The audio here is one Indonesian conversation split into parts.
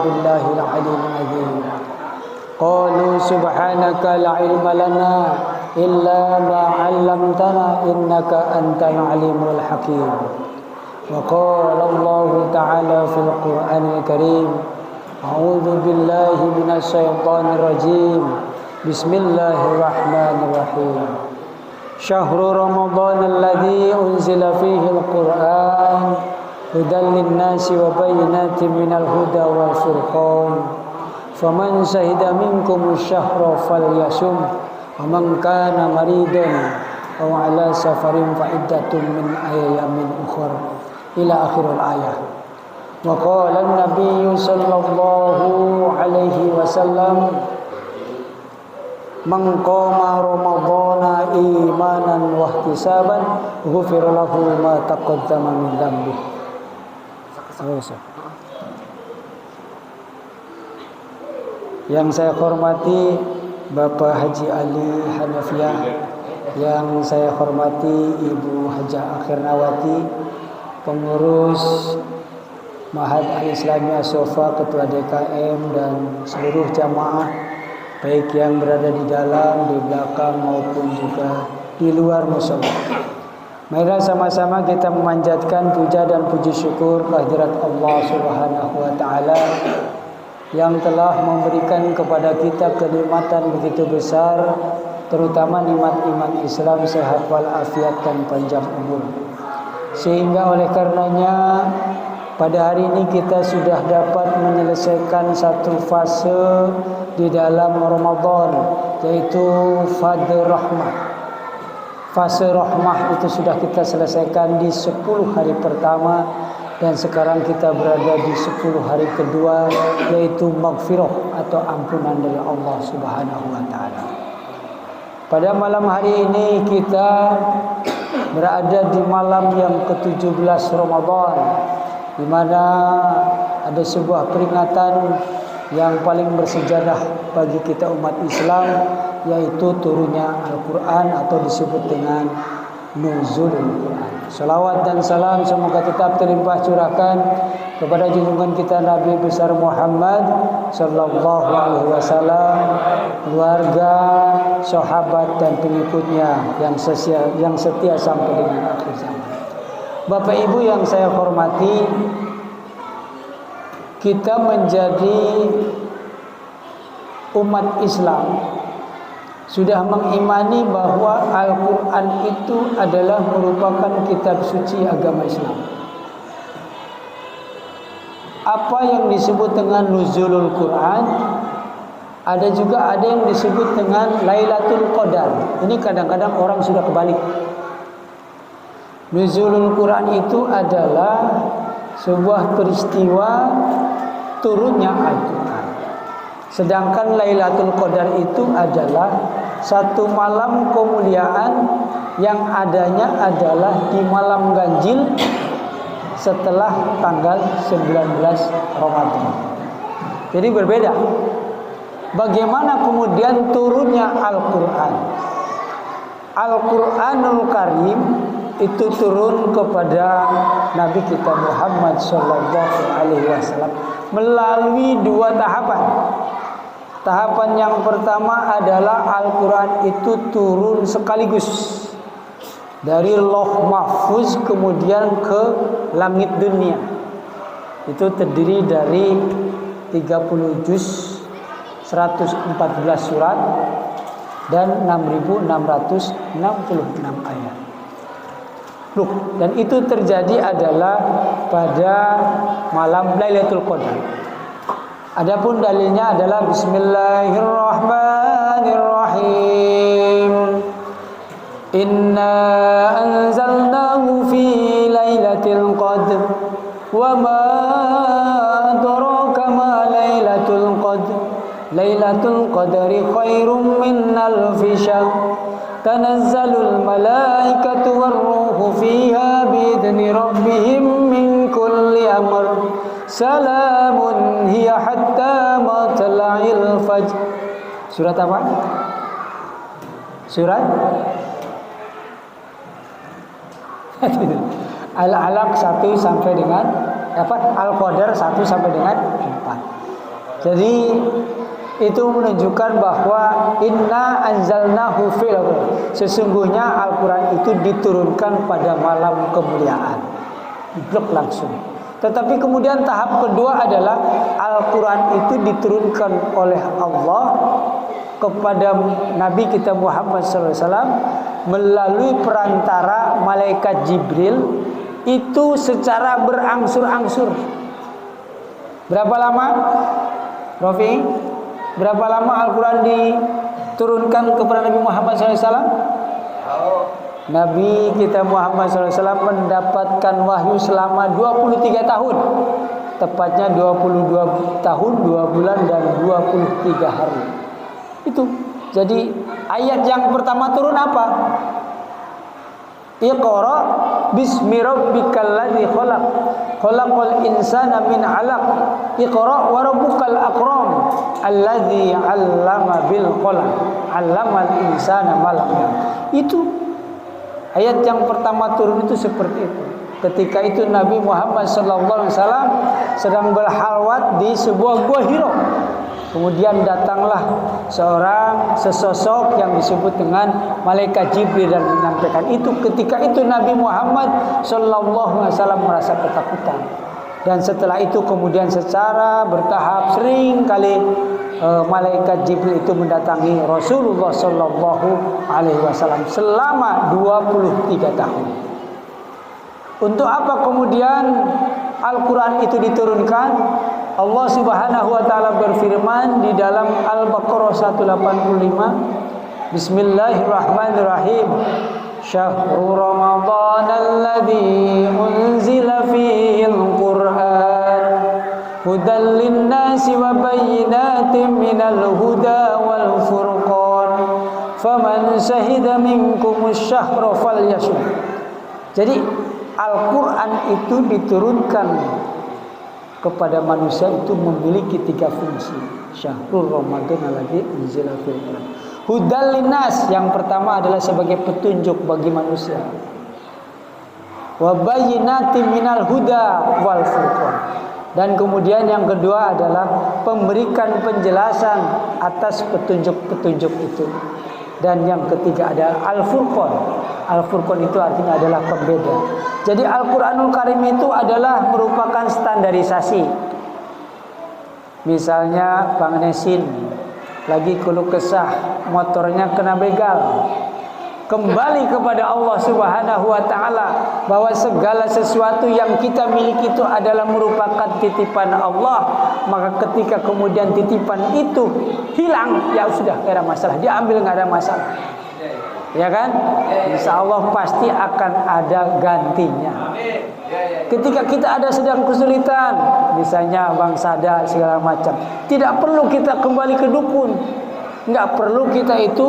billahi al-'aliyyil 'azim. Qalu subhanaka la 'ilma lana illa ma 'allamtana innaka antal 'alimul hakim. Wa qala Allah ta'ala fil Qur'anil Karim, a'udzu billahi minasy syaithanir rajim. Bismillahirrahmanirrahim. Syahrul Ramadan alladzi unzila fihi al-Qur'an hudan lin-nasi wa bayyinatin minal huda wal furqan. Faman syahida minkum asy-syahra falyasum wa man kana maridan aw ala safarin fa iddatun min ayyamin ukhra ila akhiril ayah. Wa qala an-nabiy sallallahu alaihi wasallam, man qama ramadhana imanan wa ihtisaban ghufira lahu ma taqaddama min dhanbi. Yang saya hormati Bapak Haji Ali Hanafiyah, yang saya hormati Ibu Hajah Akhirnawati, pengurus Ma'had Al-Islami As-Sofa, Ketua DKM, dan seluruh jamaah baik yang berada di dalam, di belakang maupun juga di luar mushola. Mari sama-sama kita memanjatkan puja dan puji syukur kehadirat Allah Subhanahu wa taala yang telah memberikan kepada kita kenikmatan begitu besar, terutama nikmat iman Islam, sehat walafiat dan panjang umur. Sehingga oleh karenanya pada hari ini kita sudah dapat menyelesaikan satu fase di dalam Ramadan, yaitu fase rahmah. Fase rahmah itu sudah kita selesaikan di 10 hari pertama, dan sekarang kita berada di 10 hari kedua, yaitu maghfirah atau ampunan dari Allah Subhanahu wa taala. Pada malam hari ini kita berada di malam yang ke-17 Ramadan, di mana ada sebuah peringatan yang paling bersejarah bagi kita umat Islam, yaitu turunnya Al-Quran atau disebut dengan nuzulul Quran. Salawat dan salam semoga tetap terlimpah curahkan kepada junjungan kita Nabi besar Muhammad sallallahu alaihi wasallam, keluarga, sahabat dan pengikutnya yang setia sampai dengan akhir zaman. Bapak Ibu yang saya hormati, kita menjadi umat Islam sudah mengimani bahwa Al-Quran itu adalah merupakan kitab suci agama Islam. Apa yang disebut dengan nuzulul Quran, ada yang disebut dengan Lailatul Qadar. Ini kadang-kadang orang sudah kebalik. Nuzulul Quran itu adalah sebuah peristiwa turunnya Al-Quran. Sedangkan Lailatul Qadar itu adalah satu malam kemuliaan yang adanya adalah di malam ganjil setelah tanggal 19 Ramadan. Jadi berbeda. Bagaimana kemudian turunnya Al-Quran? Al-Quranul Karim itu turun kepada Nabi kita Muhammad sallallahu alaihi wasallam melalui 2 tahapan. Tahapan yang pertama adalah Al-Quran itu turun sekaligus dari Lauh Mahfuz kemudian ke langit dunia. Itu terdiri dari 30 juz, 114 surat dan 6.666 ayat. Dan itu terjadi adalah pada malam Lailatul Qadar. Adapun dalilnya adalah Bismillahirrahmanirrahim. Inna anzalnahu fi lailatul qadr wa ma adraka ma lailatul qadr. Lailatul qadri khairum min alfi syahr. Tanazzalul malaikatu warruhu fiha biidzni rabbihim min kulli amr. Salamun hiya hatta matla'il fajr. Surat apa? Surat Al-Alaq 1 sampai dengan Al-Qadar 1 sampai dengan 4. Jadi itu menunjukkan bahwa inna anzalnahu fi lailatul. Sesungguhnya Al-Qur'an itu diturunkan pada malam kemuliaan. Blok langsung. Tetapi kemudian tahap kedua adalah Al-Quran itu diturunkan oleh Allah kepada Nabi kita Muhammad SAW melalui perantara malaikat Jibril, itu secara berangsur-angsur. Berapa lama, Rofi? Berapa lama Al-Quran diturunkan kepada Nabi Muhammad SAW? Nabi kita Muhammad SAW mendapatkan wahyu selama 23 tahun. Tepatnya 22 tahun, 2 bulan dan 23 hari. Itu. Jadi ayat yang pertama turun apa? Iqra bismi rabbikal ladzi khalaq. Khalaqal insana min 'alaq. Iqra wa rabbukal akram alladzi 'allama bil qalam. 'Allamal insana ma lam ya'lam. Itu ayat yang pertama turun itu seperti itu. Ketika itu Nabi Muhammad SAW sedang berhalwat di sebuah gua Hira. Kemudian datanglah sesosok yang disebut dengan malaikat Jibril dan menyampaikan itu. Ketika itu Nabi Muhammad SAW merasa ketakutan. Dan setelah itu kemudian secara bertahap sering kali malaikat Jibril itu mendatangi Rasulullah SAW selama 23 tahun. Untuk apa kemudian Al-Quran itu diturunkan? Allah Subhanahu wa taala berfirman di dalam Al-Baqarah 185, Bismillahirrahmanirrahim. Syahrul Ramadan alladzi unzila fihi al-Qur'an hudan lin-nasi wa bayyinatin minal huda wal furqan faman syahida minkumus syahra falyashhad. Jadi Al-Quran itu diturunkan kepada manusia itu memiliki 3 fungsi. Syahrul Ramadan alladzi unzila fihi al-Qur'an. Hudal linnas, yang pertama adalah sebagai petunjuk bagi manusia. Wa bayyinatin minal huda wal furqan. Dan kemudian yang kedua adalah memberikan penjelasan atas petunjuk-petunjuk itu. Dan yang ketiga adalah Al-Furqan. Al-Furqan itu artinya adalah pembeda. Jadi Al-Quranul Karim itu adalah merupakan standarisasi. Misalnya Bang Nesin lagi keluh kesah motornya kena begal. Kembali kepada Allah Subhanahu wa taala bahwa segala sesuatu yang kita miliki itu adalah merupakan titipan Allah. Maka ketika kemudian titipan itu hilang, ya sudah, tidak ada masalah, diambil, nggak ada masalah. Ya kan? Insya Allah pasti akan ada gantinya. Ketika kita ada sedang kesulitan, misalnya Bang Sada segala macam, tidak perlu kita kembali ke dukun, nggak perlu kita itu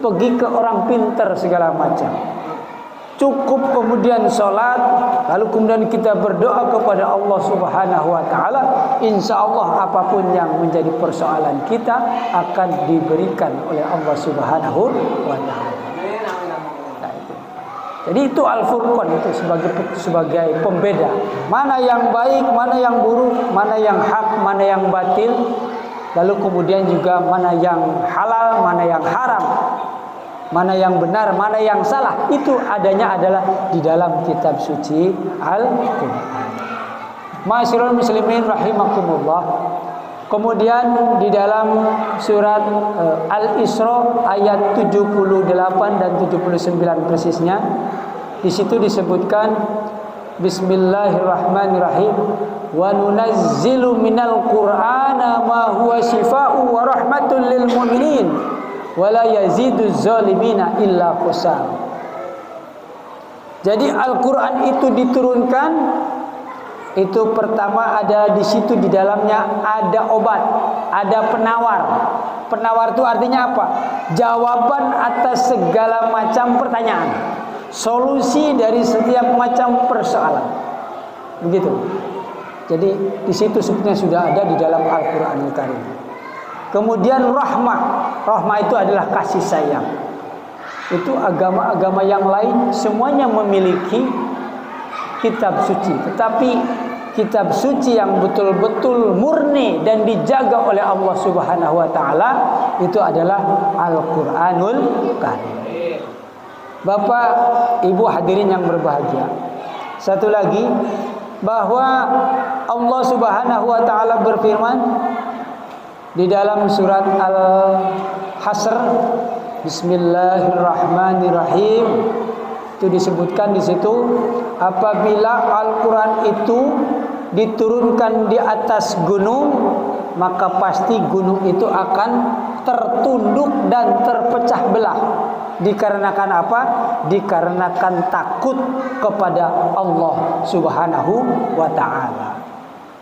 pergi ke orang pintar segala macam. Cukup kemudian sholat, lalu kemudian kita berdoa kepada Allah Subhanahu wa taala. Insya Allah apapun yang menjadi persoalan kita akan diberikan oleh Allah Subhanahu wa taala. Jadi itu Al-Furqan itu sebagai pembeda. Mana yang baik, mana yang buruk, mana yang hak, mana yang batil. Lalu kemudian juga mana yang halal, mana yang haram, mana yang benar, mana yang salah. Itu adanya adalah di dalam kitab suci Al-Quran. Ma'asyiral muslimin rahimakumullah. Kemudian di dalam surat Al-Isra ayat 78 dan 79 persisnya, di situ disebutkan Bismillahirrahmanirrahim. Wa nunazzilu minal Qur'ana ma huwa shifaa'un wa rahmatun lil mu'minin wa la yaziduz zalimina illa khusar. Jadi Al-Qur'an itu diturunkan, itu pertama ada di situ, di dalamnya ada obat, ada penawar. Penawar itu artinya apa? Jawaban atas segala macam pertanyaan, solusi dari setiap macam persoalan. Begitu. Jadi di situ sebetulnya sudah ada di dalam Al-Qur'anul Karim. Kemudian rahmah. Rahmah itu adalah kasih sayang. Itu agama-agama yang lain semuanya memiliki kitab suci, tetapi kitab suci yang betul-betul murni dan dijaga oleh Allah Subhanahu wa taala itu adalah Al-Qur'anul Karim. Bapak, Ibu hadirin yang berbahagia. Satu lagi, bahwa Allah Subhanahu wa taala berfirman di dalam surat Al-Hasr, Bismillahirrahmanirrahim. Itu disebutkan di situ, apabila Al-Qur'an itu diturunkan di atas gunung, maka pasti gunung itu akan tertunduk dan terpecah belah. Dikarenakan apa? Dikarenakan takut kepada Allah Subhanahu wa taala.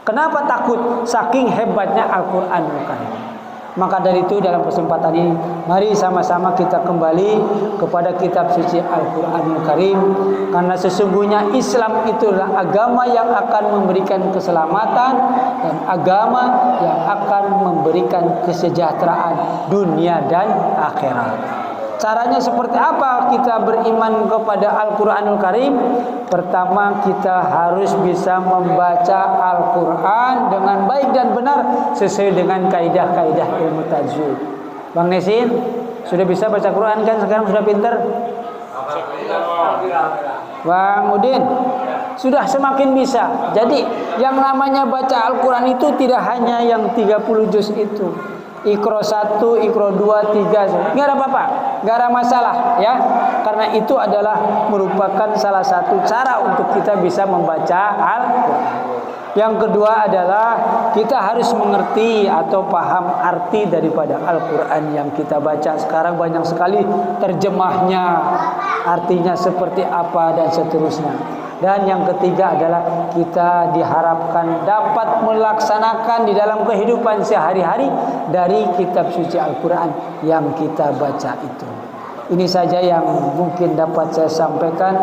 Kenapa takut? Saking hebatnya Al-Qur'anul Karim. Maka dari itu dalam kesempatan ini mari sama-sama kita kembali kepada kitab suci Al-Qur'anul Karim, karena sesungguhnya Islam itulah agama yang akan memberikan keselamatan dan agama yang akan memberikan kesejahteraan dunia dan akhirat. Caranya seperti apa kita beriman kepada Al-Quranul Karim? Pertama, kita harus bisa membaca Al-Quran dengan baik dan benar sesuai dengan kaidah-kaidah ilmu tajwid. Bang Nesin, sudah bisa baca Quran kan? Sekarang sudah pinter? Bang Udin, sudah semakin bisa. Jadi yang namanya baca Al-Quran itu tidak hanya yang 30 juz itu. Iqra 1, Iqra 2, 3, nggak ada apa-apa, nggak ada masalah ya, karena itu adalah merupakan salah satu cara untuk kita bisa membaca Al-Quran. Yang kedua adalah kita harus mengerti atau paham arti daripada Al-Quran yang kita baca. Sekarang banyak sekali terjemahnya, artinya seperti apa dan seterusnya. Dan yang ketiga adalah kita diharapkan dapat melaksanakan di dalam kehidupan sehari-hari dari kitab suci Al-Quran yang kita baca itu. Ini saja yang mungkin dapat saya sampaikan.